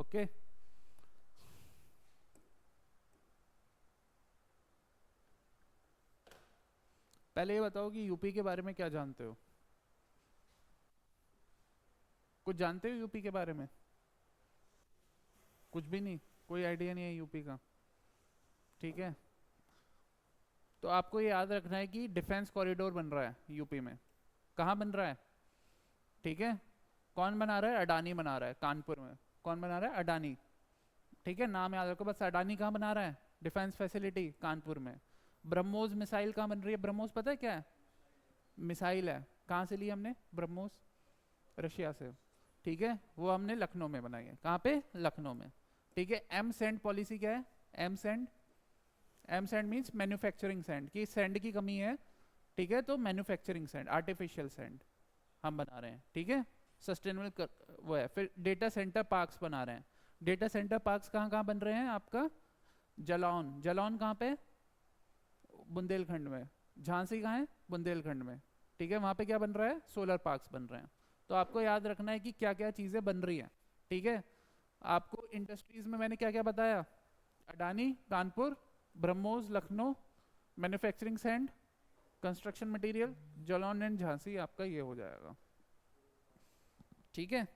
Okay. पहले ये बताओ कि यूपी के बारे में क्या जानते हो? कुछ जानते हो यूपी के बारे में? कुछ भी नहीं? कोई आइडिया नहीं है यूपी का? ठीक है, तो आपको ये याद रखना है कि डिफेंस कॉरिडोर बन रहा है यूपी में। कहाँ बन रहा है? ठीक है, कौन बना रहा है? अडानी बना रहा है कानपुर में। कौन बना रहा है? अडानी। ठीक है, नाम याद रखो बस। अडानी कहाँ बना रहा है? डिफेंस फैसिलिटी कानपुर में। ब्रह्मोस मिसाइल कहाँ बन रही है? ब्रह्मोस पता है क्या है? मिसाइल है। कहाँ से ली हमने ब्रह्मोस? रशिया से। ठीक है, वो हमने लखनऊ में बनाई है। कहाँ पे? लखनऊ में। ठीक है, एम सेंड पॉलिसी क्या है? M sand. M sand means manufacturing sand, की सैंड की कमी है। ठीक है, तो मैन्युफैक्चरिंग सैंड, आर्टिफिशियल सैंड हम बना रहे हैं। ठीक है, सस्टेनेबल वो है। फिर डेटा सेंटर पार्क्स बना रहे हैं। डेटा सेंटर पार्क्स कहाँ कहाँ बन रहे हैं आपका? जलौन। जलौन कहाँ पे? बुंदेलखंड में। झांसी कहाँ है? बुंदेलखंड में। ठीक है, वहाँ पे क्या बन रहा है? सोलर पार्क्स बन रहे हैं। तो आपको याद रखना है कि क्या क्या चीज़ें बन रही हैं। ठीक है, आपको इंडस्ट्रीज में मैंने क्या क्या बताया? Adani Kanpur, BrahMos Lucknow, manufacturing sand, construction material, Jalaun and Jhansi, आपका ये हो जाएगा। ठीक है,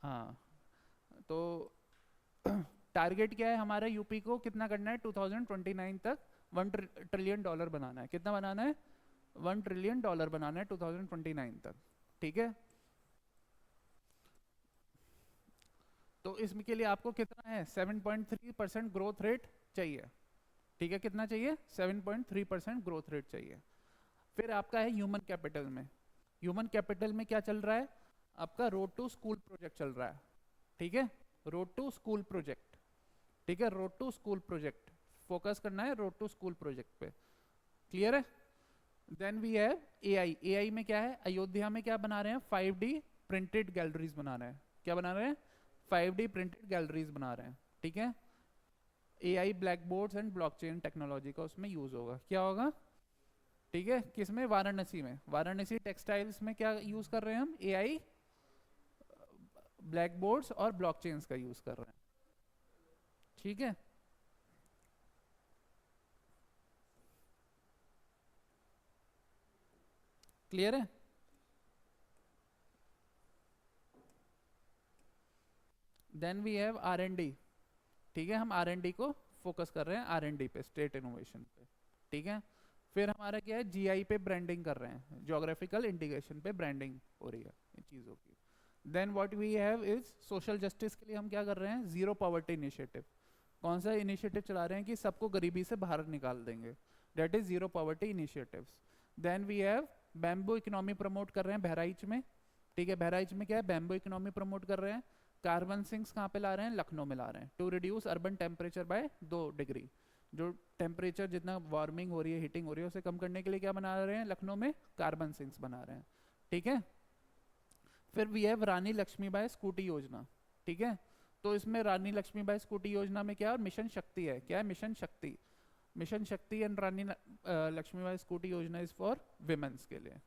हाँ। तो टारगेट क्या है हमारा? यूपी को कितना करना है 2029 तक? $1 ट्रिलियन बनाना है। कितना बनाना है? $1 ट्रिलियन बनाना है 2029 तक। ठीक है, तो इसमें के लिए आपको कितना है? 7.3% ग्रोथ रेट चाहिए। ठीक है, कितना चाहिए? 7.3% ग्रोथ रेट चाहिए। फिर आपका है ह्यूमन कैपिटल में। ह्यूमन कैपिटल में क्या चल रहा है? आपका रोड टू स्कूल प्रोजेक्ट चल रहा है। ठीक है, रोड टू स्कूल प्रोजेक्ट। ठीक है, road to school project, focus करना है रोड टू स्कूल प्रोजेक्ट पे। क्लियर है? Then we have AI. AI में क्या है? अयोध्या में क्या बना रहे हैं? 5D प्रिंटेड गैलरीज बना रहे हैं। क्या बना रहे हैं? 5D प्रिंटेड गैलरीज बना रहे हैं। ठीक है, AI black boards and blockchain technology का उसमें यूज होगा। क्या होगा? ठीक है, किसमें? वाराणसी में। वाराणसी टेक्सटाइल्स में क्या यूज कर रहे हैं हम? एआई ब्लैक बोर्ड्स और ब्लॉकचेन्स का यूज कर रहे हैं। ठीक है, क्लियर है? Then we have R&D। ठीक है, हम R&D को फोकस कर रहे हैं, R&D पे, स्टेट इनोवेशन पे। ठीक है, फिर हमारा क्या है? जीआई पे ब्रांडिंग कर रहे हैं, जोग्राफिकल इंटीग्रेशन पे ब्रांडिंग हो रही है इन चीज़ों की। Then what we have is social justice के लिए हम क्या कर रहे हैं? Zero poverty initiative. कौन सा इनिशिएटिव चला रहे हैं कि सबको गरीबी से बाहर निकाल देंगे? That is zero poverty initiatives. Then we have bamboo economy promote कर रहे हैं बहराइच में। ठीक है, बहराइच में क्या है? बैम्बू इकोनॉमी प्रमोट कर रहे हैं। कार्बन सिंक्स कहाँ पे ला रहे हैं? लखनऊ में ला रहे हैं, to reduce urban temperature by 2 degree. जो टेम्परेचर जितना वार्मिंग हो रही है, हीटिंग हो रही है, उसे कम करने के लिए क्या बना रहे हैं? लखनऊ में कार्बन सिंक्स बना रहे हैं। ठीक है, फिर we have Rani Lakshmibai scooty Yojana. ठीक है, तो इसमें रानी लक्ष्मीबाई स्कूटी योजना में क्या है? मिशन शक्ति है। क्या है? मिशन शक्ति। मिशन शक्ति एंड रानी लक्ष्मीबाई स्कूटी योजना इज फॉर विमेंस के लिए।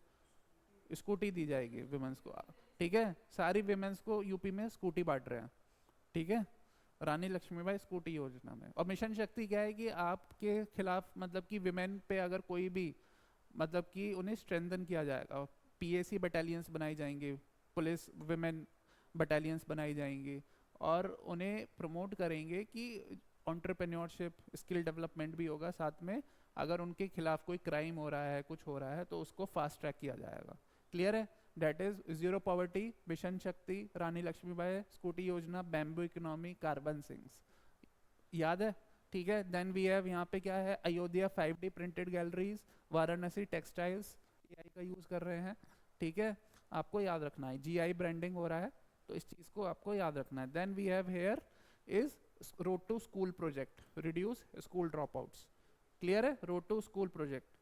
स्कूटी दी जाएगी विमेंस को। ठीक है, सारी विमेंस को यूपी में स्कूटी बांट रहे हैं। ठीक है, रानी लक्ष्मीबाई स्कूटी योजना में। और मिशन शक्ति क्या है कि आपके खिलाफ, मतलब कि विमेन पे अगर कोई भी, मतलब कि उन्हें स्ट्रेंथन किया जाएगा। पीएसी बटालियंस बनाई जाएंगी, पुलिस विमेन बटालियंस बनाई जाएंगी, और उन्हें प्रमोट करेंगे कि ऑन्टरप्रेन्योरशिप, स्किल डेवलपमेंट भी होगा साथ में। अगर उनके खिलाफ कोई क्राइम हो रहा है, कुछ हो रहा है, तो उसको फास्ट ट्रैक किया जाएगा। क्लियर है? That is zero poverty, mission Shakti, Rani Lakshmibai scooty Yojana, bamboo economy, carbon sinks. याद है? ठीक है, देन वी हैव यहाँ पे क्या है? Ayodhya 5D printed galleries, Varanasi textiles, AI का यूज कर रहे हैं। ठीक है, आपको याद रखना है जीआई ब्रांडिंग हो रहा है, तो इस चीज को आपको याद रखना है। Then we have here is road to school project, reduce school dropouts. Clear है? Road to school project.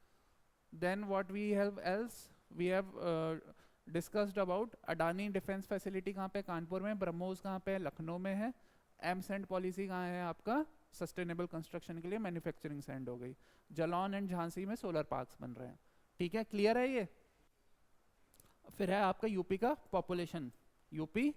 Then what we have else? We have discussed about Adani defence facility कहाँ पे, कानपुर में, ब्रह्मोस कहाँ पे, लखनऊ में है, एम सेंड पॉलिसी कहाँ है आपका, सस्टेनेबल कंस्ट्रक्शन के लिए मैन्युफैक्चरिंग सेंड हो गई, जालौन एंड झांसी में सोलर पार्क्स बन रहे हैं, ठीक है, क्लियर है ये। फिर है आपका यूपी का पॉपुलेशन, यूपी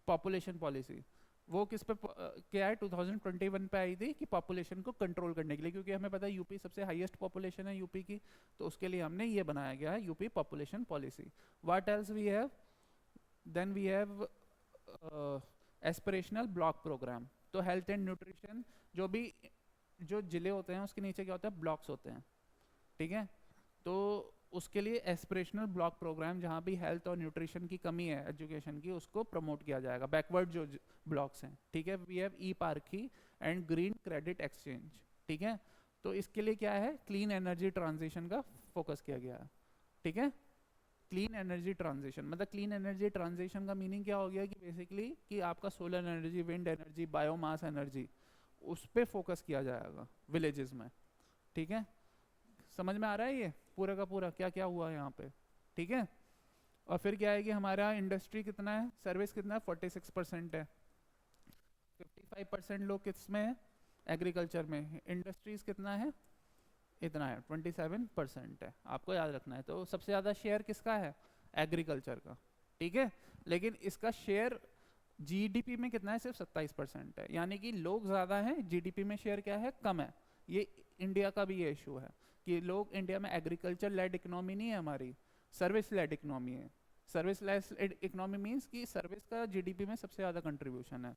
पॉपुलेशन पॉलिसी, वो किस पे क्या है, 2021 पे आई थी कि पॉपुलेशन को कंट्रोल करने के लिए, क्योंकि हमें पता है यूपी सबसे हाईएस्ट पॉपुलेशन है यूपी की, तो उसके लिए हमने ये बनाया गया है UP population policy. What else we have, then we have aspirational block programme, तो हेल्थ एंड न्यूट्रिशन, जो भी जो जिले होते हैं उसके नीचे क्या होता है, ब्लॉक्स होते हैं, ठीक है, तो उसके लिए एस्पिरेशनल ब्लॉक प्रोग्राम, जहाँ भी हेल्थ और न्यूट्रिशन की कमी है एजुकेशन की, उसको प्रमोट किया जाएगा, बैकवर्ड जो ब्लॉक्स हैं, ठीक है। We have e parky and green credit exchange, ठीक है, तो इसके लिए क्या है, क्लीन एनर्जी ट्रांजिशन का फोकस किया गया है, ठीक है। क्लीन एनर्जी ट्रांजिशन मतलब क्लीन एनर्जी ट्रांजिशन का मीनिंग क्या हो गया कि बेसिकली कि आपका solar energy, wind energy, biomass energy, उस पर फोकस किया जाएगा विलेजेस में, ठीक है। समझ में आ रहा है ये पूरा का पूरा क्या क्या हुआ यहाँ पे, ठीक है। और फिर क्या है कि हमारा इंडस्ट्री कितना है, सर्विस कितना है, 46% है, 55% लोग किस में है, एग्रीकल्चर में, इंडस्ट्रीज कितना है, इतना है, 27% है, आपको याद रखना है। तो सबसे ज़्यादा शेयर किसका है, एग्रीकल्चर का, ठीक है, लेकिन इसका शेयर जीडीपी में कितना है, सिर्फ 27% है, यानी कि लोग ज़्यादा हैं, जीडीपी में शेयर क्या है, कम है। ये इंडिया का भी ये इशू है कि लोग, इंडिया में एग्रीकल्चर लेड इकोनॉमी नहीं है हमारी, सर्विस लेड इकोनॉमी है। सर्विस लेड इकोनॉमी मीन्स कि सर्विस का जीडीपी में सबसे ज़्यादा कंट्रीब्यूशन है,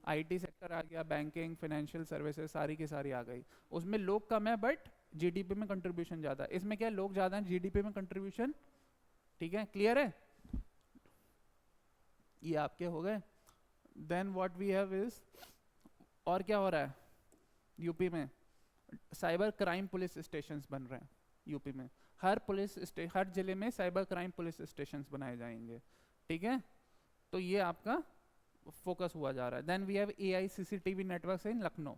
आईटी सेक्टर आ गया, बैंकिंग, फाइनेंशियल सर्विसेज, सारी की सारी आ गई, उसमें लोग कम है बट जीडीपी में कंट्रीब्यूशन ज़्यादा है। इसमें क्या है, लोग ज़्यादा हैं, जीडीपी में कंट्रीब्यूशन, ठीक है, क्लियर है, ये आपके हो गए। Then what we have is, और क्या हो रहा है यूपी में, साइबर क्राइम पुलिस स्टेशंस बन रहे हैं यूपी में, हर जिले में साइबर क्राइम पुलिस स्टेशंस बनाए जाएंगे, ठीक है, तो ये आपका फोकस हुआ जा रहा है। Then we have AI CCTV networks in Lucknow,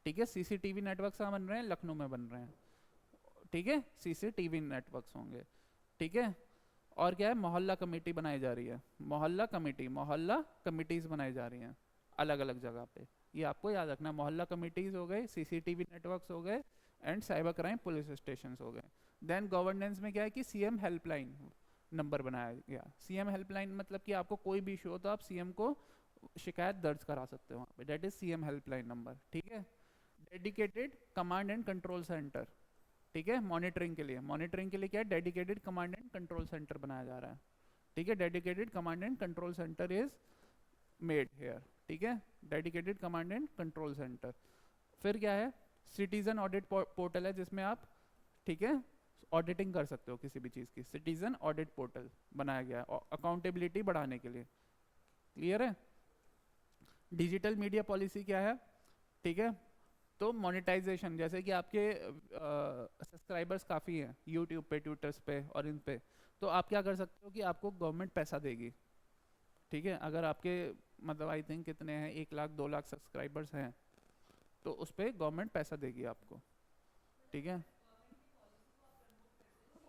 ठीक है, सीसीटीवी नेटवर्क्स कहाँ बन रहे हैं, लखनऊ में बन रहे हैं, ठीक है, सीसीटीवी नेटवर्क्स होंगे, ठीक है। और क्या है, मोहल्ला कमेटी बनाई जा रही है, मोहल्ला कमिटीज बनाई जा रही हैं अलग अलग जगह पे, ये आपको याद रखना है, मोहल्ला कमिटीज हो गए, सीसीटीवी नेटवर्क्स हो गए, and cyber crime police station हो गए। देन गवर्नेंस में क्या है कि सीएम हेल्पलाइन नंबर बनाया गया, सीएम हेल्पलाइन मतलब कि आपको कोई भी इशू हो तो आप सीएम को शिकायत दर्ज करा सकते हो वहाँ पे, that is CM helpline number, ठीक है। Dedicated command and control centre, ठीक है, मॉनिटरिंग के लिए क्या है, dedicated command and control centre बनाया जा रहा है, ठीक है, dedicated command and control centre is made here, ठीक है, dedicated command and control centre. फिर क्या है, सिटीजन ऑडिट पोर्टल है जिसमें आप, ठीक है, ऑडिटिंग कर सकते हो किसी भी चीज़ की, सिटीजन ऑडिट पोर्टल बनाया गया है अकाउंटेबिलिटी बढ़ाने के लिए, क्लियर है। डिजिटल मीडिया पॉलिसी क्या है, ठीक है, तो मोनेटाइजेशन, जैसे कि आपके सब्सक्राइबर्स काफ़ी हैं यूट्यूब पे, ट्विटर्स पे और इन पे, तो आप क्या कर सकते हो कि आपको गवर्नमेंट पैसा देगी, ठीक है, अगर आपके मतलब आई थिंक कितने हैं, 1 लाख 2 लाख सब्सक्राइबर्स हैं, तो उस पर गवर्नमेंट पैसा देगी आपको, ठीक है,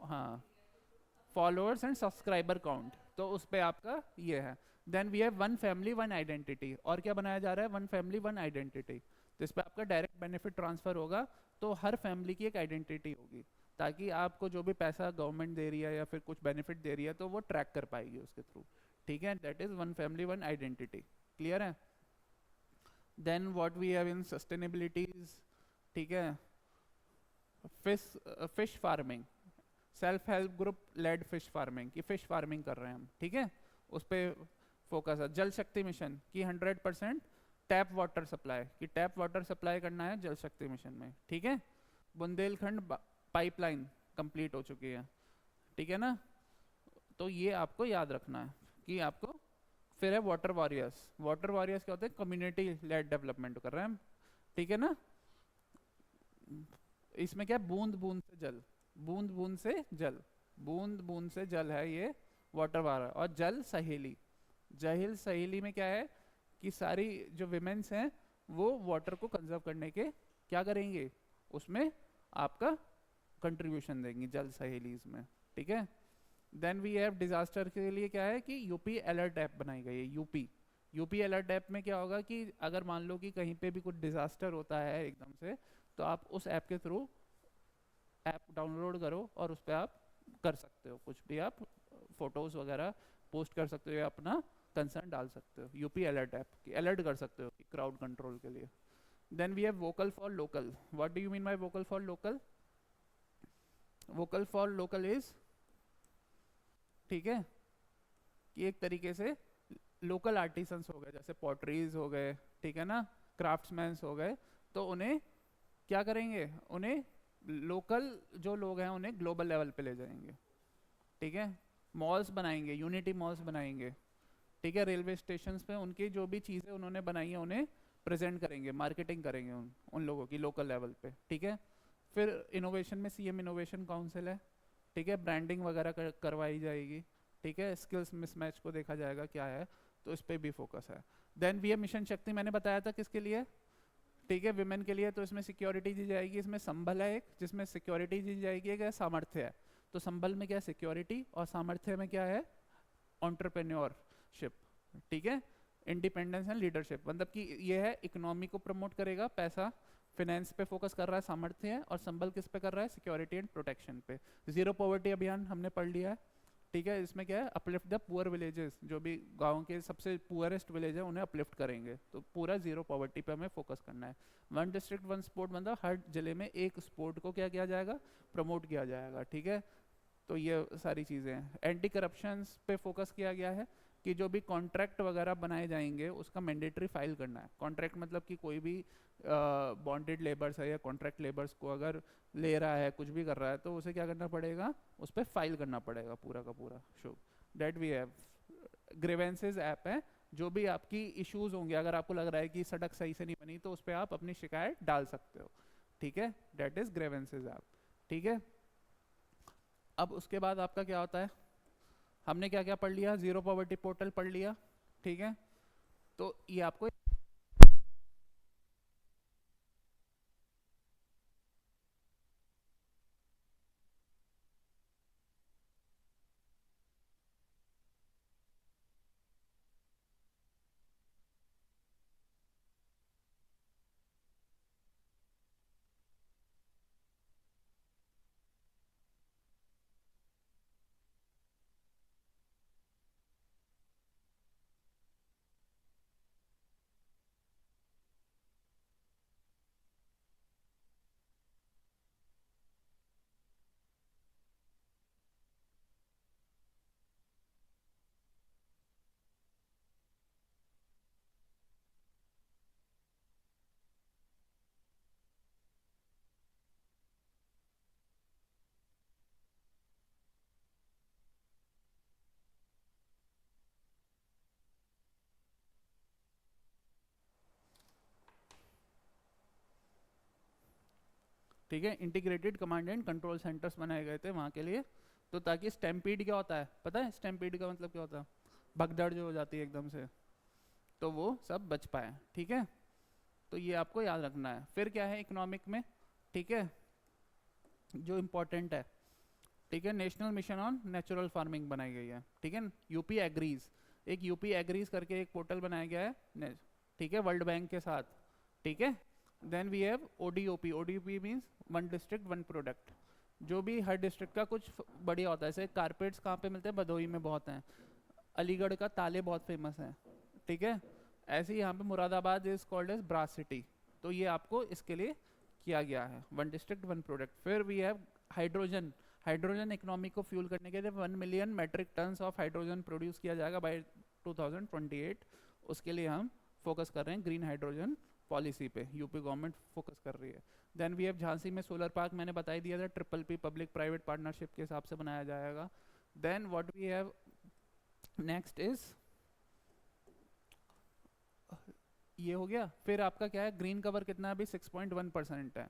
हाँ, फॉलोअर्स एंड सब्सक्राइबर काउंट, तो उस पर आपका ये है। Then we have one family one identity, और क्या बनाया जा रहा है, वन फैमिली वन आइडेंटिटी, तो इस पर आपका डायरेक्ट बेनिफिट ट्रांसफर होगा, तो हर फैमिली की एक आइडेंटिटी होगी, ताकि आपको जो भी पैसा गवर्नमेंट दे रही है या फिर कुछ बेनिफिट दे रही है तो वो ट्रैक कर पाएगी उसके थ्रू, ठीक है, that is one family one identity, clear है। Then what we have in sustainabilities, ठीक है, fish farming, self help group led fish farming, की फिश फार्मिंग कर रहे हैं हम, ठीक है, उस पर फोकस है। जल शक्ति मिशन की 100% टैप वाटर सप्लाई, कि टैप वाटर सप्लाई करना है जल शक्ति मिशन में, ठीक है। बुंदेलखंड पाइपलाइन कंप्लीट हो चुकी है, ठीक है ना, तो ये आपको याद रखना है कि आपको। फिर है वाटर वॉरियर्स, वाटर वॉरियर्स क्या होते हैं, कम्युनिटी लेड डेवलपमेंट कर रहे हैं हम, ठीक है ना। इसमें क्या, बूंद बूंद से जल, बूंद बूंद से जल, बूंद बूंद से जल है ये वाटर वार। और जल सहेली, जल सहेली में क्या है कि सारी जो विमेन्स हैं वो वाटर को कंजर्व करने के क्या करेंगे, उसमें आपका कंट्रीब्यूशन देंगी जल सहेलीज में, ठीक है। देन वी हैव डिजास्टर के लिए क्या है कि यूपी अलर्ट ऐप बनाई गई है। यूपी अलर्ट ऐप में क्या होगा कि अगर मान लो कि कहीं पे भी कुछ डिजास्टर होता है एकदम से, तो आप उस ऐप के थ्रू ऐप डाउनलोड करो और उस पर आप कर सकते हो कुछ भी, आप फोटोज वगैरह पोस्ट कर सकते हो या अपना कंसर्न डाल सकते हो यूपी अलर्ट ऐप की, अलर्ट कर सकते हो क्राउड कंट्रोल के लिए। Then we have vocal for local. What do you mean by vocal for local? Vocal for local is, ठीक है, कि एक तरीके से लोकल आर्टिसंस हो गए, जैसे पॉटरीज हो गए, ठीक है ना, क्राफ्ट्समैन्स हो गए, तो उन्हें क्या करेंगे, उन्हें लोकल जो लोग हैं उन्हें ग्लोबल लेवल पे ले जाएंगे, ठीक है। मॉल्स बनाएंगे, यूनिटी मॉल्स बनाएंगे, ठीक है। रेलवे स्टेशन पे उनकी जो भी चीज़ें उन्होंने बनाई है उन्हें प्रेजेंट करेंगे, मार्केटिंग करेंगे उन लोगों की लोकल लेवल पे, ठीक है। फिर इनोवेशन में सीएम इनोवेशन काउंसिल है, ठीक है, ब्रांडिंग वगैरह करवाई जाएगी, ठीक है। स्किल्स मिसमैच को देखा जाएगा क्या है, तो इस पर भी फोकस है। देन वी मिशन शक्ति मैंने बताया था किसके लिए, ठीक है, विमेन के लिए, तो इसमें सिक्योरिटी दी जाएगी, इसमें संबल है एक जिसमें सिक्योरिटी दी जाएगी, एक सामर्थ्य है। तो संबल में क्या है, सिक्योरिटी, और सामर्थ्य में क्या है, एंटरप्रेन्योरशिप, ठीक है, इंडिपेंडेंस एंड लीडरशिप। मतलब कि ये है इकोनॉमी को प्रमोट करेगा, पैसा फाइनेंस पे फोकस कर रहा है, सामर्थ्य है, और संबल किस पे कर रहा है, सिक्योरिटी एंड प्रोटेक्शन पे। जीरो पॉवर्टी अभियान हमने पढ़ लिया है, ठीक है। इसमें क्या है, अपलिफ्ट द पुअर विलेजेस, जो भी गांव के सबसे पुअरेस्ट विलेज है उन्हें अपलिफ्ट करेंगे, तो पूरा जीरो पॉवर्टी पे हमें फोकस करना है। वन डिस्ट्रिक्ट वन स्पोर्ट, मतलब हर जिले में एक स्पोर्ट को क्या किया जाएगा, प्रमोट किया जाएगा, ठीक है। तो ये सारी चीज़ें हैं। एंटी करप्शन पे फोकस किया गया है कि जो भी कॉन्ट्रैक्ट वगैरह बनाए जाएंगे उसका मैंडेटरी फाइल करना है। कॉन्ट्रैक्ट मतलब कि कोई भी बॉन्डेड लेबर्स है या कॉन्ट्रैक्ट लेबर्स को अगर ले रहा है, कुछ भी कर रहा है, तो उसे क्या करना पड़ेगा, उस पर फाइल करना पड़ेगा पूरा का पूरा। So that we have. Grievances app है, जो भी आपकी इश्यूज होंगे, अगर आपको लग रहा है कि सड़क सही से नहीं बनी, तो उस पर आप अपनी शिकायत डाल सकते हो, ठीक है। डेट इज ग्रीवेंसेज ऐप, ठीक है। अब उसके बाद आपका क्या होता है, हमने क्या क्या पढ़ लिया, जीरो पॉवर्टी पोर्टल पढ़ लिया, ठीक है। तो ये आपको ठीक है, integrated command and control centres बनाए गए थे वहाँ के लिए, तो ताकि स्टैम्पीड क्या होता है पता है, स्टैम्पीड का मतलब क्या होता है, भगदड़ जो हो जाती है एकदम से, तो वो सब बच पाए, ठीक है। तो ये आपको याद रखना है। फिर क्या है इकोनॉमिक में, ठीक है, जो इम्पोर्टेंट है, ठीक है, national mission on natural farming बनाई गई है, ठीक है। यूपी एग्रीज, एक यूपी एग्रीज करके एक पोर्टल बनाया गया है, ठीक है, वर्ल्ड बैंक के साथ, ठीक है। Then we have ODOP, ODOP means one district one product. जो भी हर डिस्ट्रिक्ट का कुछ बढ़िया होता है, जैसे कारपेट्स कहाँ पे मिलते हैं, भदोही में बहुत हैं, अलीगढ़ का ताले बहुत फेमस है, ठीक है। ऐसे ही यहाँ पे Moradabad is called as brass city, तो ये आपको इसके लिए किया गया है, वन डिस्ट्रिक्ट वन प्रोडक्ट। फिर we have hydrogen, hydrogen economy को फ्यूल करने के लिए 1 million metric tons of hydrogen produce किया जाएगा बाय 2028। उसके लिए हम फोकस कर रहे हैं ग्रीन हाइड्रोजन पॉलिसी पे, यूपी गवर्नमेंट फोकस कर रही है। देन वी हैव झांसी में सोलर पार्क, मैंने बता ही दिया था, triple P public private partnership के हिसाब से बनाया जाएगा। Then what we have next is, ये हो गया। फिर आपका क्या है, ग्रीन कवर कितना है अभी 6.1% है।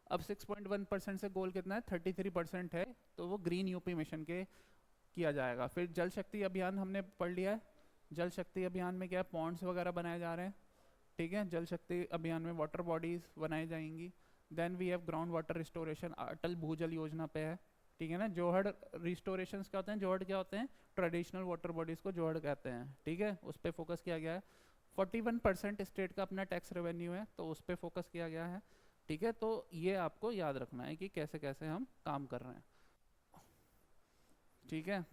अब 6.1% से गोल कितना है, 33% है, तो वो ग्रीन यूपी मिशन के किया जाएगा। फिर जल शक्ति अभियान हमने पढ़ लिया है। जल शक्ति अभियान में क्या है, पॉन्ड्स वगैरह बनाए जा रहे हैं, ठीक है। जल शक्ति अभियान में वाटर बॉडीज बनाई जाएंगी। Then we have ground water restoration, Atal Bhujal Yojana पे है, ठीक है ना। जोहड़ रिस्टोरेशंस क्या होते हैं, जोहड़ क्या होते हैं, ट्रेडिशनल वाटर बॉडीज को जोहड़ कहते हैं, ठीक है, उस पर फोकस किया गया है। 41% स्टेट का अपना टैक्स रेवेन्यू है, तो उस पर फोकस किया गया है, ठीक है। तो ये आपको याद रखना है कि कैसे कैसे हम काम कर रहे हैं, ठीक है।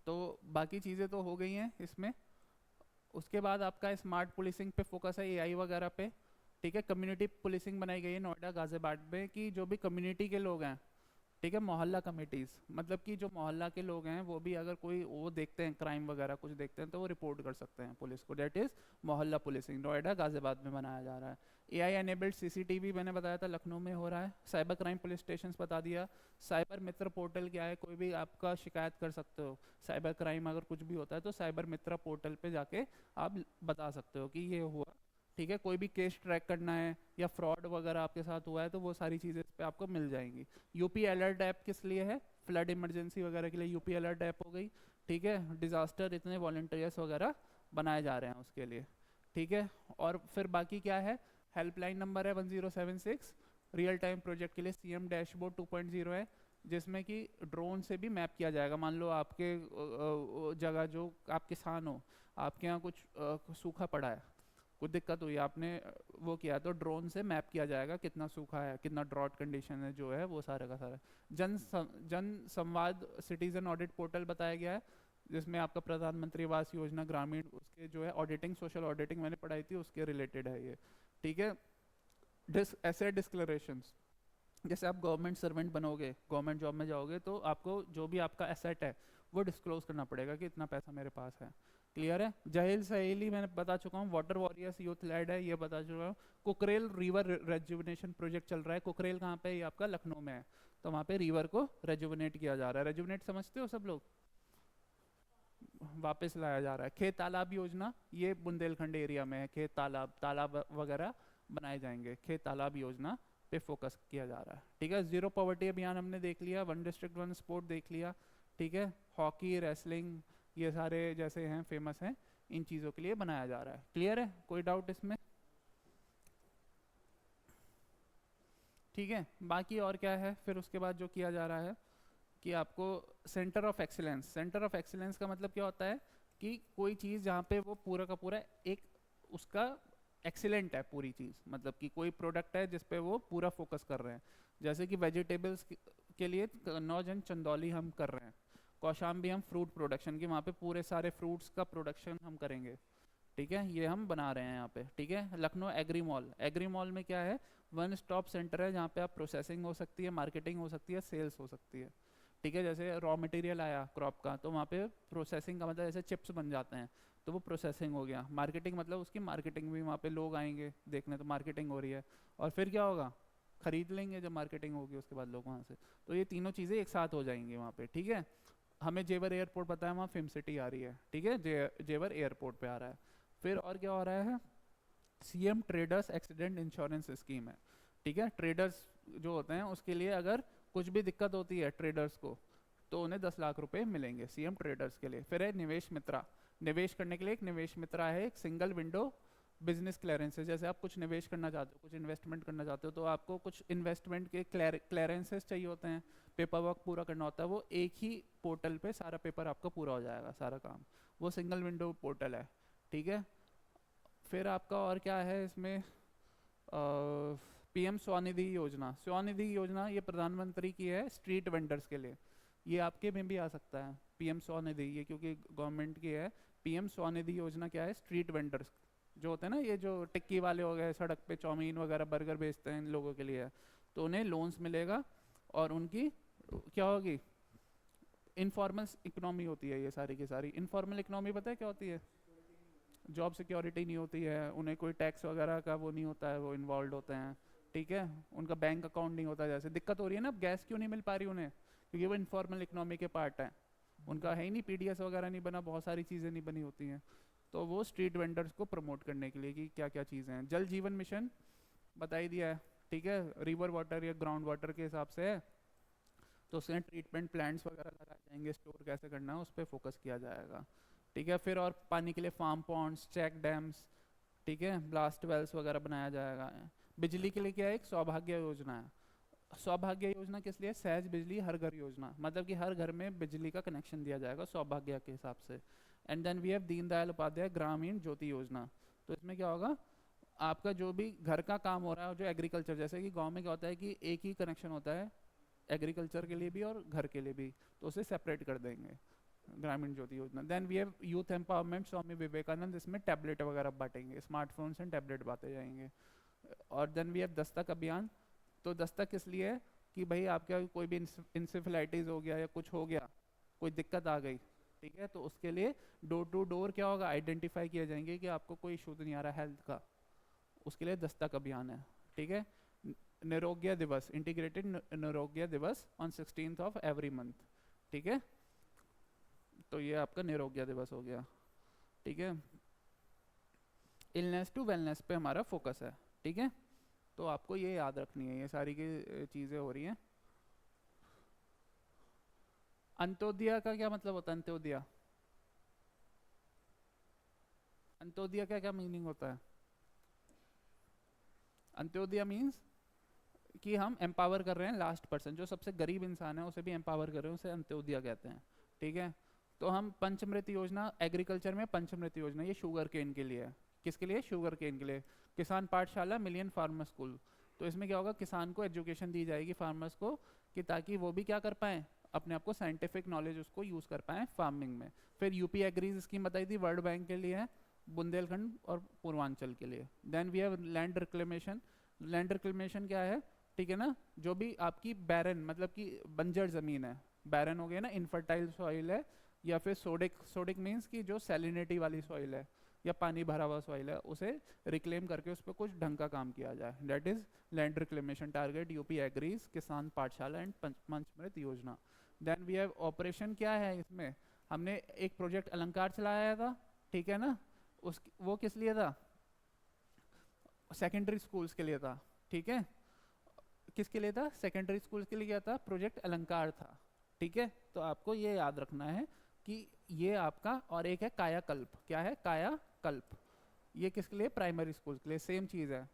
तो बाकी चीज़ें तो हो गई हैं इसमें। उसके बाद आपका स्मार्ट पुलिसिंग पे फोकस है, एआई वगैरह पे, ठीक है। कम्युनिटी पुलिसिंग बनाई गई है नोएडा गाजियाबाद में, कि जो भी कम्युनिटी के लोग हैं, ठीक है, मोहल्ला कमेटीज, मतलब कि जो मोहल्ला के लोग हैं वो भी अगर कोई वो देखते हैं क्राइम वगैरह कुछ देखते हैं तो वो रिपोर्ट कर सकते हैं पुलिस को। डेट इज मोहल्ला पुलिसिंग, नोएडा गाजियाबाद में बनाया जा रहा है। एआई एनेबल्ड सीसीटीवी मैंने बताया था लखनऊ में हो रहा है। साइबर क्राइम पुलिस स्टेशन बता दिया। साइबर मित्र पोर्टल क्या है, कोई भी आपका शिकायत कर सकते हो, साइबर क्राइम अगर कुछ भी होता है तो साइबर मित्र पोर्टल पे जाके आप बता सकते हो कि ये हुआ, ठीक है। कोई भी केस ट्रैक करना है या फ्रॉड वगैरह आपके साथ हुआ है तो वो सारी चीज़ें इस पे आपको मिल जाएंगी। यूपी अलर्ट ऐप किस लिए है, फ्लड इमरजेंसी वगैरह के लिए यूपी अलर्ट ऐप हो गई, ठीक है। डिजास्टर इतने वॉलंटियर्स वगैरह बनाए जा रहे हैं उसके लिए, ठीक है। और फिर बाकी क्या है, हेल्पलाइन नंबर है 1076, रियल टाइम प्रोजेक्ट के लिए सीएम डैशबोर्ड 2.0 है, जिसमें कि ड्रोन से भी मैप किया जाएगा। मान लो आपके जगह जो आप किसान हो, आपके यहाँ कुछ सूखा पड़ा है, कुछ दिक्कत हुई, आपने वो किया तो ड्रोन से मैप किया जाएगा कितना सूखा है, कितना ड्रॉट कंडीशन है, जो है वो सारा का सारा। जन संवाद सिटीजन ऑडिट पोर्टल बताया गया है, जिसमें आपका प्रधानमंत्री आवास योजना ग्रामीण उसके जो है ऑडिटिंग, सोशल ऑडिटिंग मैंने पढ़ाई थी उसके रिलेटेड है ये, ठीक है। एसेट डिस्क्लेरेशंस, जैसे आप गवर्नमेंट सर्वेंट बनोगे, गवर्नमेंट जॉब में जाओगे तो आपको जो भी आपका एसेट है वो डिस्क्लोज करना पड़ेगा कि इतना पैसा मेरे पास है। क्लियर है। जहेल सहेली मैंने बता चुका हूँ, वाटर वॉरियर्स यूथ लैड है ये बता चुका हूँ। कुकरेल रिवर रेजुविनेशन प्रोजेक्ट चल रहा है। कुकरेल कहाँ पे है, ये आपका लखनऊ में है, तो वहाँ पे रिवर को रेजुविनेट किया जा रहा है। रेजुविनेट समझते हो सब लोग, वापस लाया जा रहा है। खेत तालाब योजना ये बुंदेलखंड एरिया में है, खेत तालाब तालाब वगैरह बनाए जाएंगे, खेत तालाब योजना पे फोकस किया जा रहा है, ठीक है। जीरो पॉवर्टी अभियान हमने देख लिया, वन डिस्ट्रिक्ट वन स्पोर्ट देख लिया, ठीक है। हॉकी रेसलिंग ये सारे जैसे हैं फेमस हैं, इन चीज़ों के लिए बनाया जा रहा है। क्लियर है, कोई डाउट इसमें, ठीक है। बाकी और क्या है फिर उसके बाद जो किया जा रहा है कि आपको centre of excellence, centre of excellence का मतलब क्या होता है कि कोई चीज़ जहाँ पे वो पूरा का पूरा एक उसका एक्सीलेंट है पूरी चीज़, मतलब कि कोई प्रोडक्ट है जिस पे वो पूरा फोकस कर रहे हैं। जैसे कि वेजिटेबल्स के लिए कन्नौज एंड चंदौली हम कर रहे हैं, कौशाम्बी हम फ्रूट प्रोडक्शन की, वहाँ पे पूरे सारे फ्रूट्स का प्रोडक्शन हम करेंगे, ठीक है, ये हम बना रहे हैं यहाँ पे, ठीक है। Lucknow agri mall, agri mall में क्या है, वन स्टॉप सेंटर है जहाँ पे आप प्रोसेसिंग हो सकती है, मार्केटिंग हो सकती है, सेल्स हो सकती है, ठीक है। जैसे रॉ मटेरियल आया क्रॉप का तो वहाँ पे प्रोसेसिंग का मतलब जैसे चिप्स बन जाते हैं तो वो प्रोसेसिंग हो गया, मार्केटिंग मतलब उसकी मार्केटिंग भी, वहाँ पे लोग आएंगे देखने तो मार्केटिंग हो रही है, और फिर क्या होगा, खरीद लेंगे जब मार्केटिंग होगी उसके बाद लोग वहाँ से, तो ये तीनों चीज़ें एक साथ हो जाएंगी वहाँ पे, ठीक है। हमें जेवर एयरपोर्ट पता है, वहाँ फिल्म सिटी आ रही है, ठीक है, जेवर एयरपोर्ट पे आ रहा है। फिर और क्या हो रहा है, CM traders accident insurance scheme है, ठीक है। ट्रेडर्स जो होते हैं उसके लिए अगर कुछ भी दिक्कत होती है ट्रेडर्स को तो उन्हें 10 लाख रुपए मिलेंगे सीएम ट्रेडर्स के लिए। फिर है निवेश मित्रा, निवेश करने के लिए एक निवेश मित्रा है, एक सिंगल विंडो बिजनेस क्लियरेंसेज, जैसे आप कुछ निवेश करना चाहते हो, कुछ इन्वेस्टमेंट करना चाहते हो तो आपको कुछ इन्वेस्टमेंट के क्लियरेंसेज चाहिए होते हैं, पेपर वर्क पूरा करना होता है, वो एक ही पोर्टल पे सारा पेपर आपका पूरा हो जाएगा, सारा काम, वो सिंगल विंडो पोर्टल है, ठीक है। फिर आपका और क्या है इसमें, पीएम स्वनिधि योजना, स्वनिधि योजना ये प्रधानमंत्री की है स्ट्रीट वेंडर्स के लिए, ये आपके में भी आ सकता है पीएम स्वनिधि, ये क्योंकि गवर्नमेंट की है। पीएम स्वनिधि योजना क्या है, स्ट्रीट वेंडर्स जो होते हैं ना, ये जो टिक्की वाले हो गए, सड़क पे चाउमीन वगैरह बर्गर बेचते हैं इन लोगों के लिए है, तो उन्हें लोन्स मिलेगा और उनकी क्या होगी, इनफॉर्मल इकोनॉमी होती है ये सारी की सारी। इनफॉर्मल इकोनॉमी पता है क्या होती है, जॉब सिक्योरिटी नहीं होती है, उन्हें कोई टैक्स वगैरह का वो नहीं होता है, वो इन्वॉल्व होते हैं, ठीक है। उनका बैंक अकाउंट नहीं होता, जैसे दिक्कत हो रही है ना, अब गैस क्यों नहीं मिल पा रही उन्हें, क्योंकि वो इनफॉर्मल इकोनॉमी के पार्ट है, उनका है ही नहीं, पीडीएस वगैरह नहीं बना, बहुत सारी चीज़ें नहीं बनी होती हैं, तो वो स्ट्रीट वेंडर्स को प्रमोट करने के लिए कि क्या क्या चीज़ें हैं। जल जीवन मिशन बता ही दिया है, ठीक है, रिवर वाटर या ग्राउंड वाटर के हिसाब से है, तो उसमें ट्रीटमेंट प्लांट्स वगैरह लगाए जाएंगे, स्टोर कैसे करना है उस पर फोकस किया जाएगा, ठीक है। फिर और पानी के लिए फार्म पॉन्ड्स, चेक डैम्स, ठीक है, ब्लास्ट वेल्स वगैरह बनाया जाएगा। बिजली के लिए क्या है, एक सौभाग्य योजना है, सौभाग्य योजना किस लिए? सहज बिजली हर घर योजना, मतलब कि हर घर में बिजली का कनेक्शन दिया जाएगा सौभाग्य के हिसाब से। And then we have Deendayal Upadhyaya Gramin Jyoti योजना। तो इसमें क्या होगा, आपका जो भी घर का काम हो रहा है, जो एग्रीकल्चर, जैसे कि गांव में क्या होता है कि एक ही कनेक्शन होता है एग्रीकल्चर के लिए भी और घर के लिए भी, तो उसे सेपरेट कर देंगे, Gramin Jyoti Yojana. Then we have youth empowerment Swami Vivekananda, इसमें टैबलेट वगैरह बांटेंगे, स्मार्टफोन्स एंड टैबलेट बांटे जाएंगे। और देन वी हैव दस्तक अभियान। तो दस्तक किस लिए है कि भाई आपका कोई भी इंसेफेलाइटिस हो गया या कुछ हो गया, कोई दिक्कत आ गई, ठीक है, तो उसके लिए डोर टू डोर क्या होगा, आइडेंटिफाई किया जाएंगे कि आपको कोई इशू तो नहीं आ रहा हेल्थ का, उसके लिए दस्तक अभियान है। ठीक है, निरोग्य दिवस, इंटीग्रेटेड निरोग्य दिवस on 16th of every month. ठीक है, तो ये आपका निरोग्य दिवस हो गया। ठीक है, इलनेस टू वेलनेस पे हमारा फोकस है। ठीक है, तो आपको ये याद रखनी है, ये सारी की चीजें हो रही हैं। अंत्योदय का क्या मतलब होता है? अंत्योदय, अंत्योदय क्या क्या मीनिंग होता है? अंत्योदय मीन्स कि हम एम्पावर कर रहे हैं लास्ट पर्सन, जो सबसे गरीब इंसान है उसे भी एम्पावर कर रहे हैं, उसे अंत्योदय कहते हैं। ठीक है, तो हम पंचमृत योजना, एग्रीकल्चर में पंचमृत योजना, ये शुगर केन के लिए है। किसके लिए? शुगर केन के लिए। किसान पाठशाला, मिलियन फार्मर स्कूल, तो इसमें क्या होगा, किसान को एजुकेशन दी जाएगी, फार्मर्स को, कि ताकि वो भी क्या कर पाएँ, अपने आप को साइंटिफिक नॉलेज उसको यूज कर पाएँ फार्मिंग में। फिर यूपी एग्रीज स्कीम बताई थी, वर्ल्ड बैंक के लिए है, बुंदेलखंड और पूर्वांचल के लिए। Then we have land reclamation. Land reclamation क्या है? ठीक है ना, जो भी आपकी बैरन, मतलब कि बंजर जमीन है, बैरन हो गया ना, इनफर्टाइल सॉइल है, या फिर सोडिक, सोडिक मीन्स कि जो सैलिनिटी वाली सॉइल है या पानी भरा हुआ सॉइल है, उसे रिक्लेम करके उस पर कुछ ढंग का काम किया जाए, that is land reclamation target, UP agrees, किसान पाठशाला एंड पंचमृत योजना। देन वी हैव ऑपरेशन, क्या है इसमें, हमने एक प्रोजेक्ट अलंकार चलाया था, ठीक है ना, उस वो किस लिए था? सेकेंडरी स्कूल्स के लिए था। ठीक है, किसके लिए था? सेकेंडरी स्कूल के लिए क्या था? प्रोजेक्ट अलंकार था। ठीक है, तो आपको ये याद रखना है कि ये आपका, और एक है कायाकल्प। क्या है? कायाकल्प, ये किसके लिए? प्राइमरी स्कूल के लिए। सेम चीज़ है।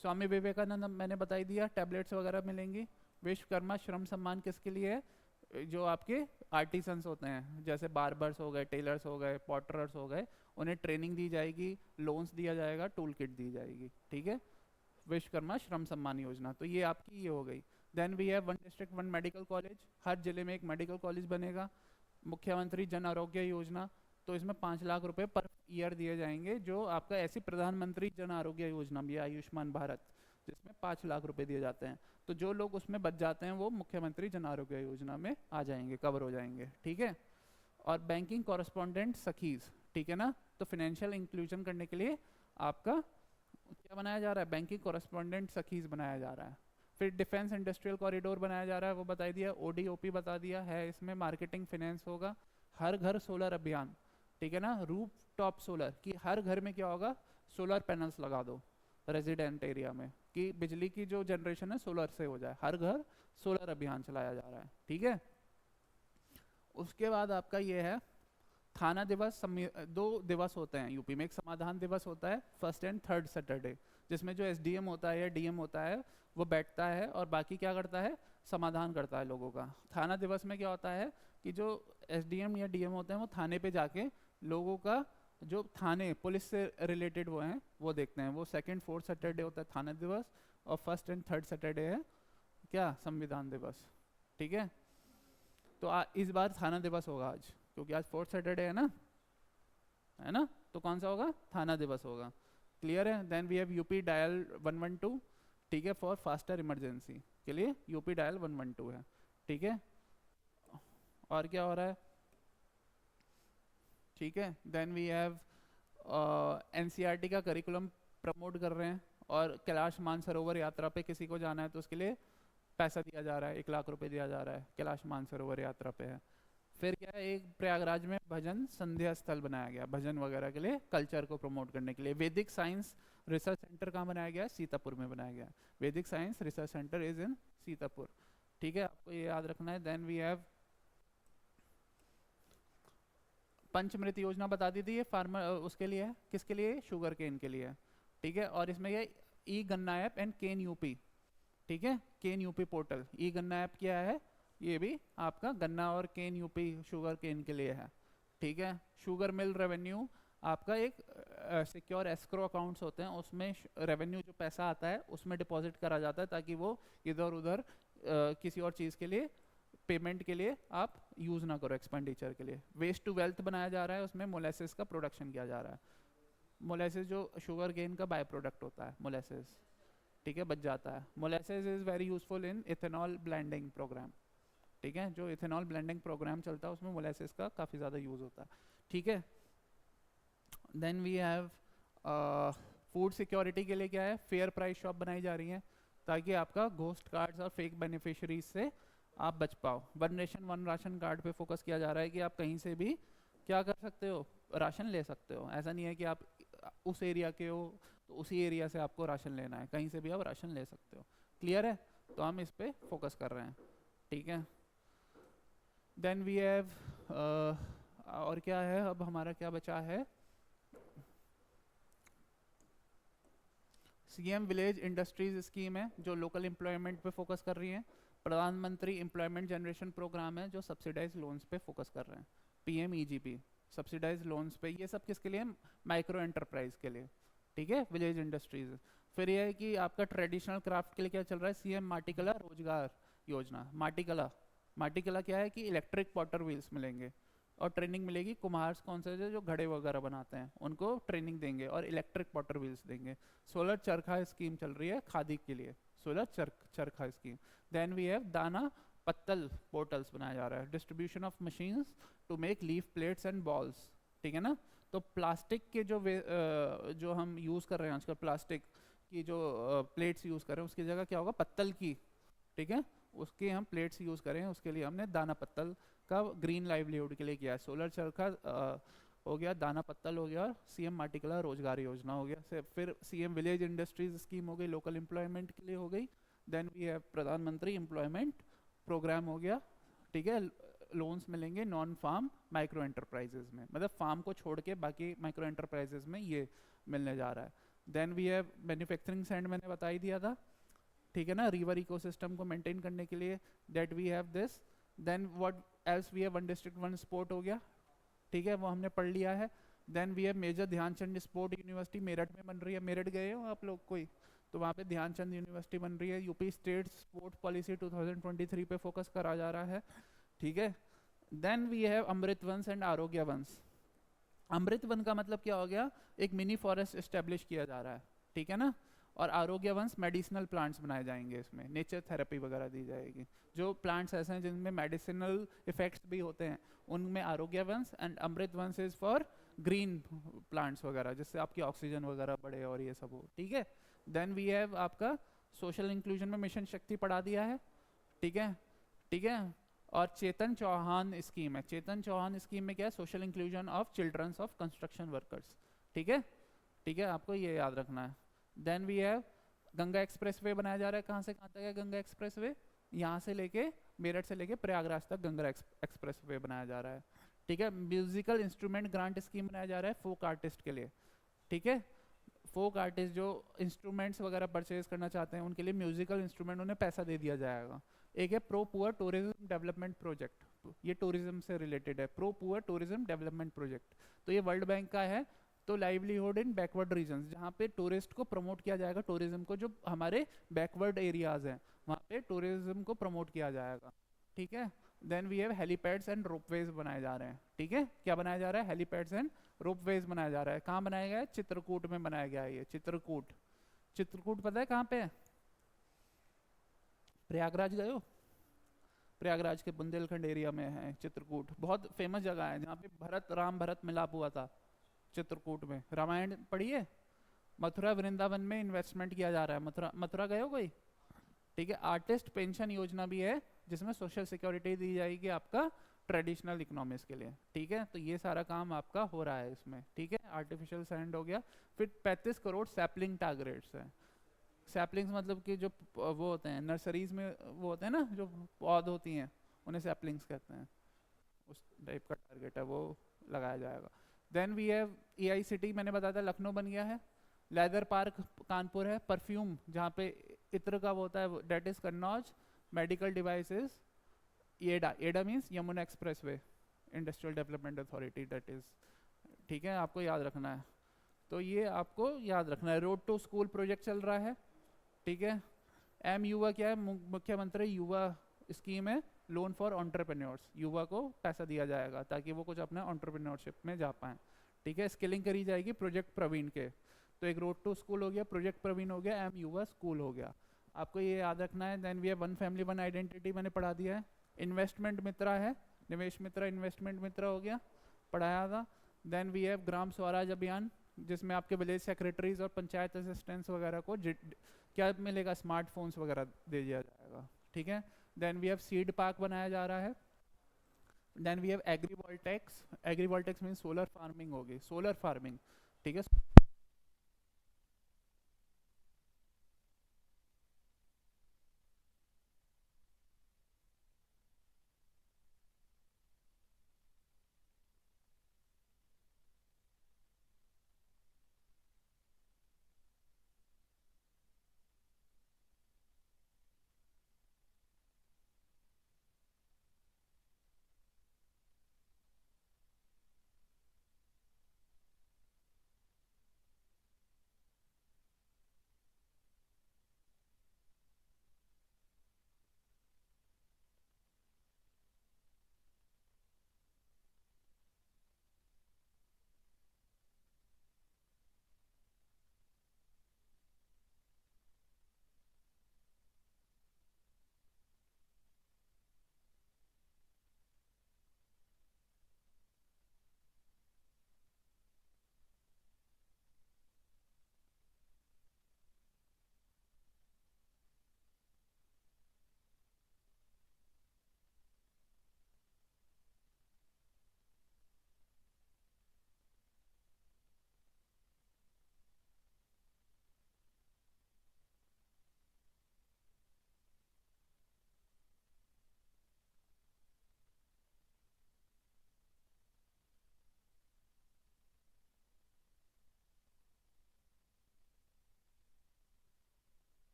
स्वामी विवेकानंद मैंने बताई दिया, टैबलेट्स वगैरह मिलेंगी। विश्वकर्मा श्रम सम्मान किसके लिए है? जो आपके आर्टिसंस होते हैं, जैसे बार्बर्स हो गए, टेलर्स हो गए, पॉटरर्स हो गए, उन्हें ट्रेनिंग दी जाएगी, लोन्स दिया जाएगा, टूल किट दी जाएगी। ठीक है, विश्वकर्मा श्रम सम्मान योजना, तो ये आपकी ये हो गई। Then we have one district one medical college, हर जिले में एक मेडिकल कॉलेज बनेगा। मुख्यमंत्री जन आरोग्य योजना, तो इसमें 5 लाख रुपए पर ईयर दिए जाएंगे, जो आपका ऐसी प्रधानमंत्री जन आरोग्य योजना भी है, आयुष्मान भारत, जिसमें 5 लाख रुपए दिए जाते हैं। तो जो लोग उसमें बच जाते हैं वो मुख्यमंत्री जन आरोग्य योजना में आ जाएंगे, कवर हो जाएंगे। ठीक है, और बैंकिंग कॉरेस्पॉन्डेंट सखीज, ठीक है ना, तो फाइनेंशियल इंक्लूजन करने के लिए आपका क्या बनाया जा रहा है? बैंकिंग कॉरेस्पॉन्डेंट सखीज बनाया जा रहा है। फिर डिफेंस इंडस्ट्रियल कॉरिडोर बनाया जा रहा है, वो बता दिया। ओडीओपी बता दिया है, इसमें मार्केटिंग फाइनेंस होगा। हर घर सोलर अभियान, ठीक है ना, रूफ टॉप सोलर, कि हर घर में क्या होगा, सोलर पैनल्स लगा दो रेजिडेंट एरिया में, कि बिजली की जो जनरेशन है सोलर से हो जाए, हर घर सोलर अभियान चलाया जा रहा है। ठीक है, उसके बाद आपका ये है थाना दिवस। 2 दिवस होते हैं यूपी में, एक समाधान दिवस होता है फर्स्ट एंड थर्ड सैटरडे, जिसमें जो एसडीएम होता है या डीएम होता है वो बैठता है और बाकी क्या करता है, समाधान करता है लोगों का। थाना दिवस में क्या होता है कि जो एसडीएम या डीएम होते हैं वो थाने पे जाके लोगों का, जो थाने पुलिस से रिलेटेड वो हैं वो देखते हैं। वो सेकेंड फोर्थ सैटरडे होता है थाना दिवस, और फर्स्ट एंड थर्ड सैटरडे है क्या, संविधान दिवस। ठीक है, तो इस बार थाना दिवस होगा आज, क्योंकि आज फोर्थ सैटरडे है ना, तो कौन सा होगा? थाना दिवस होगा। क्लियर है? Then we have UP dial 112, ठीक है, फॉर फास्टर इमरजेंसी के लिए यूपी डायल 112 है। ठीक है, और क्या हो रहा है? ठीक है, देन वी हैव एनसीईआरटी का करिकुलम प्रमोट कर रहे हैं, और कैलाश मानसरोवर यात्रा पे किसी को जाना है तो उसके लिए पैसा दिया जा रहा है, 1 लाख रुपए दिया जा रहा है, कैलाश मानसरोवर यात्रा पे है। फिर क्या है, एक प्रयागराज में भजन संध्या स्थल बनाया गया, भजन वगैरह के लिए, कल्चर को प्रमोट करने के लिए। वैदिक साइंस रिसर्च सेंटर कहाँ बनाया गया? सीतापुर में बनाया गया। वैदिक science research centre is in Sitapur. ठीक है, आपको ये याद रखना है। देन वी हैव पंचमृत योजना बता दी थी, ये फार्मर उसके लिए है, किसके लिए? शुगर केन के लिए। ठीक है, और इसमें ये ई गन्ना ऐप एंड केन यूपी, ठीक है। केन यूपी पोर्टल, ई गन्ना ऐप क्या है, ये भी आपका गन्ना और केन यूपी शुगर केन के लिए है, ठीक है। शुगर मिल रेवेन्यू आपका एक सिक्योर एस्क्रो अकाउंट्स होते हैं, उसमें रेवेन्यू जो पैसा आता है उसमें डिपॉजिट करा जाता है ताकि वो इधर उधर किसी और चीज़ के लिए, पेमेंट के लिए आप यूज़ ना करो एक्सपेंडिचर के लिए। वेस्ट टू वेल्थ बनाया जा रहा है, उसमें मोलेसिस का प्रोडक्शन किया जा रहा है। मोलेसिस जो शुगर केन का बाय प्रोडक्ट होता है मोलेसिस, ठीक है, बच जाता है। Molasses is very useful in ethanol blending programme, ठीक है। जो इथेनॉल ब्लेंडिंग प्रोग्राम चलता है उसमें मोलेसिस का काफ़ी ज़्यादा यूज़ होता है, ठीक है। Then we have food security के लिए क्या है, फेयर प्राइस शॉप बनाई जा रही है ताकि आपका घोस्ट कार्ड्स और फेक बेनिफिशरीज से आप बच पाओ। One nation one ration card पे फोकस किया जा रहा है कि आप कहीं से भी क्या कर सकते हो, राशन ले सकते हो। ऐसा नहीं है कि आप उस एरिया के हो तो उसी एरिया से आपको राशन लेना है, कहीं से भी आप राशन ले सकते हो। क्लियर है, तो हम इस पे फोकस कर रहे हैं, ठीक है। देन वी हैव और क्या है, अब हमारा क्या बचा है, सीएम विलेज इंडस्ट्रीज स्कीम है जो लोकल एम्प्लॉयमेंट पे फोकस कर रही है। प्रधानमंत्री एम्प्लॉयमेंट जनरेशन प्रोग्राम है जो सब्सिडाइज लोन्स पे फोकस कर रहे हैं। पीएमईजीपी सब्सिडाइज लोन्स पे, ये सब किसके लिए, माइक्रो एंटरप्राइज के लिए, ठीक है, विलेज इंडस्ट्रीज। फिर यह है कि आपका ट्रेडिशनल क्राफ्ट के लिए क्या चल रहा है, सीएम माटीकला रोजगार योजना। माटीकला, माटीकला क्या है कि इलेक्ट्रिक पॉटर व्हील्स मिलेंगे और ट्रेनिंग मिलेगी। कुम्हार्स कौन से जो घड़े वगैरह बनाते हैं उनको ट्रेनिंग देंगे और इलेक्ट्रिक पॉटर व्हील्स देंगे। सोलर चरखा स्कीम चल रही है खादी के लिए, सोलर चरखा स्कीम। देन वी हैव दाना पत्तल पोर्टल्स बनाया जा रहा है, distribution of machines to make leaf plates and bowls, ठीक है ना। तो प्लास्टिक के जो हम यूज़ कर रहे हैं आजकल, प्लास्टिक की जो प्लेट्स यूज़ कर रहे हैं उसकी जगह क्या होगा, पत्तल की, ठीक है, उसके हम प्लेट्स यूज़ करें, उसके लिए हमने दाना पत्तल का ग्रीन लाइवलीहुड के लिए किया है। सोलर चरखा हो गया, दाना पत्तल हो गया, और सीएम माटीकला रोजगार योजना हो गया। फिर सीएम विलेज इंडस्ट्रीज स्कीम हो गई, लोकल एम्प्लॉयमेंट के लिए हो गई। देन वी हैव प्रधानमंत्री एम्प्लॉयमेंट प्रोग्राम हो गया, ठीक है। लोन्स मिलेंगे नॉन फार्म माइक्रो एंटरप्राइजेज में, मतलब फार्म को छोड़ के बाकी माइक्रो एंटरप्राइजेज में ये मिलने जा रहा है। Then we have manufacturing sand, मैंने बता ही दिया था, ठीक है ना, रिवर इकोसिस्टम को मेंटेन करने के लिए, that we have this. Then what else we have, one district one sport हो गया, ठीक है, वो हमने पढ़ लिया है। Then we have Major Dhyanchand sport university Meerut में बन रही है। मेरठ गए हो आप लोग कोई, तो वहाँ पे ध्यानचंद यूनिवर्सिटी बन रही है। यूपी स्टेट स्पोर्ट्स पॉलिसी 2023 पे फोकस करा जा रहा है, ठीक है। देन वी हैव अमृत वंश एंड आरोग्य वंश। अमृत वन का मतलब क्या हो गया, एक मिनी फॉरेस्ट एस्टेब्लिश किया जा रहा है, ठीक है ना। और आरोग्य वंश मेडिसिनल प्लांट्स बनाए जाएंगे, इसमें नेचर थेरेपी वगैरह दी जाएगी। जो प्लांट्स ऐसे हैं जिनमें मेडिसिनल इफेक्ट्स भी होते हैं उनमें आरोग्य वंश, एंड अमृत वंश इज फॉर ग्रीन प्लांट्स वगैरह जिससे आपकी ऑक्सीजन वगैरह बढ़े और ये सब हो, ठीक है। देन वी हैव आपका सोशल इंक्लूजन में मिशन शक्ति पढ़ा दिया है, ठीक है, ठीक है। और चेतन चौहान स्कीम है, चेतन चौहान स्कीम में क्या है, social inclusion of childrens of construction workers, ठीक है, ठीक है, आपको ये याद रखना है। Then we have Ganga expressway बनाया जा रहा है। कहाँ से कहाँ तक है गंगा एक्सप्रेस वे, यहाँ से लेके मेरठ से लेके प्रयागराज तक गंगा एक्सप्रेस वे बनाया जा रहा है, ठीक है। म्यूजिकल इंस्ट्रूमेंट ग्रांट स्कीम बनाया जा रहा है फोक आर्टिस्ट के लिए, ठीक है। फोक आर्टिस्ट जो इंस्ट्रूमेंट्स वगैरह परचेज करना चाहते हैं उनके लिए म्यूजिकल इंस्ट्रूमेंट उन्हें पैसा दे दिया जाएगा। एक है pro poor tourism development project, ये टूरिज्म से रिलेटेड है, pro poor tourism development project. तो ये वर्ल्ड बैंक का है। तो लाइवलीहुड इन बैकवर्ड रीजन्स, जहाँ पे टूरिस्ट को प्रमोट किया जाएगा, टूरिज्म को, जो हमारे बैकवर्ड एरियाज हैं वहाँ पे टूरिज्म को प्रमोट किया जाएगा, ठीक है। Then we have helipads and ropeways बनाए जा रहे हैं, ठीक है। क्या बनाया जा रहा है, हेलीपैड्स एंड रोपवेज बनाया जा रहा है। कहाँ बनाया गया है, चित्रकूट में बनाया गया है ये, चित्रकूट। चित्रकूट पता है कहाँ पे है, प्रयागराज गए हो, प्रयागराज के बुंदेलखंड एरिया में है चित्रकूट, बहुत फेमस जगह है जहाँ पे भरत मिलाप हुआ था चित्रकूट में। रामायण पढ़िए। मथुरा वृंदावन में इन्वेस्टमेंट किया जा रहा है, मथुरा गए हो कोई, ठीक है। आर्टिस्ट पेंशन योजना भी है जिसमें सोशल सिक्योरिटी दी जाएगी आपका ट्रेडिशनल इकोनॉमिक्स के लिए, ठीक है। तो ये सारा काम आपका हो रहा है इसमें, ठीक है। आर्टिफिशियल सैंड हो गया। फिर 35 करोड़ सैपलिंग टारगेट्स हैं। सैपलिंग्स मतलब कि जो वो होते हैं नर्सरीज में, वो होते हैं ना जो पौध होती हैं, उन्हें सैपलिंग्स कहते हैं, उस टाइप का टारगेट है वो लगाया जाएगा। Then we have AI city, मैंने बताया था लखनऊ बन गया है। लेदर पार्क कानपुर है। परफ्यूम, जहाँ पे इत्र का वो होता है, that is Kannauj. Medical devices YEIDA, YEIDA means Yamuna expressway industrial development authority, that is, ठीक है, आपको याद रखना है। तो ये आपको याद रखना है। रोड टू स्कूल प्रोजेक्ट चल रहा है, ठीक है। एम युवा क्या है, मुख्यमंत्री युवा स्कीम है, लोन फॉर एंटरप्रेन्योर्स, युवा को पैसा दिया जाएगा ताकि वो कुछ अपना एंटरप्रेन्योरशिप में जा पाएँ, ठीक है। स्किलिंग करी जाएगी प्रोजेक्ट प्रवीण के। तो एक रोड टू स्कूल हो गया, प्रोजेक्ट प्रवीण हो गया, एम युवा स्कूल हो गया, आपको ये याद रखना है। Then we have one family one identity, मैंने पढ़ा दिया है। इन्वेस्टमेंट मित्रा है, निवेश मित्रा इन्वेस्टमेंट मित्रा हो गया, पढ़ाया था। Then we have Gram Swaraj Abhiyan, जिसमें आपके विलेज सेक्रेटरीज और पंचायत असिस्टेंट्स वगैरह को क्या मिलेगा, स्मार्टफोन्स वगैरह दे दिया जाएगा, ठीक है। Then we have seed park बनाया जा रहा है। Then we have agrivoltaics, agrivoltaics mean solar farming होगी, सोलर फार्मिंग, ठीक है।